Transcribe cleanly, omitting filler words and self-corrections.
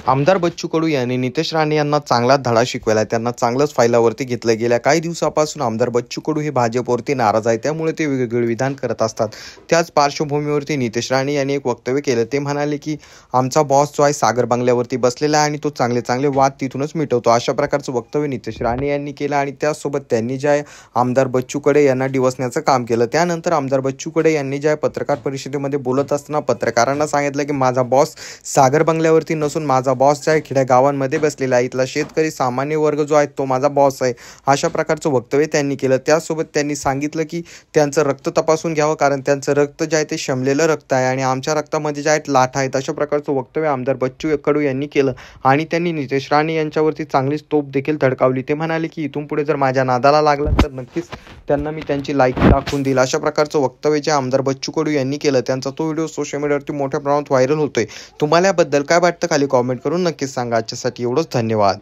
आमदार बच्चू कडू यांनी नितेश राणे यांना चांगलाच धडा शिकवला. त्यांना चांगलंच फायलावरती घेतलं. गेल्या काही दिवसापासून आमदार बच्चू कडू हे भाजपवरती नाराज आहे. त्यामुळे ते वेगवेगळे विधान करत असतात. त्याच पार्श्वभूमीवरती नितेश राणे यांनी एक वक्तव्य केलं. ते म्हणाले की आमचा बॉस जो आहे सागर बंगल्यावरती बसलेला आहे आणि तो चांगले चांगले वाद तिथूनच मिटवतो. अशा प्रकारचं वक्तव्य नितेश राणे यांनी केलं आणि त्यासोबत त्यांनी जे आहे आमदार बच्चू कडू यांना डिवचण्याचं काम केलं. त्यानंतर आमदार बच्चू कडू यांनी जे आहे पत्रकार परिषदेमध्ये बोलत असताना पत्रकारांना सांगितलं की माझा बॉस सागर बंगल्यावरती नसून माझा बॉस जो आहे खेड्या गावांमध्ये बसलेला आहे. इथला शेतकरी सामान्य वर्ग जो आहे तो माझा बॉस आहे. अशा प्रकारचं वक्तव्य त्यांनी केलं. त्यासोबत त्यांनी सांगितलं की त्यांचं रक्त तपासून घ्यावं, कारण त्यांचं रक्त जे आहे ते शमलेलं रक्त आहे आणि आमच्या रक्तामध्ये जे आहेत लाटा आहेत. अशा प्रकारचं वक्तव्य आमदार बच्चू कडू यांनी केलं आणि त्यांनी नितेश राणे यांच्यावरती चांगलीच तोप देखील धडकावली. ते म्हणाले की इथून पुढे जर माझ्या नादाला लागला तर नक्कीच त्यांना मी त्यांची लायकी दाखवून देईल. अशा प्रकारचं वक्तव्य जे आमदार बच्चू कडू यांनी केलं. त्यांचा तो व्हिडिओ सोशल मीडियावरती मोठ्या प्रमाणात व्हायरल होतोय. तुम्हाला याबद्दल काय वाटतं खाली कॉमेंट करून नक्कीच सांगा. आजच्यासाठी एवढंच. धन्यवाद.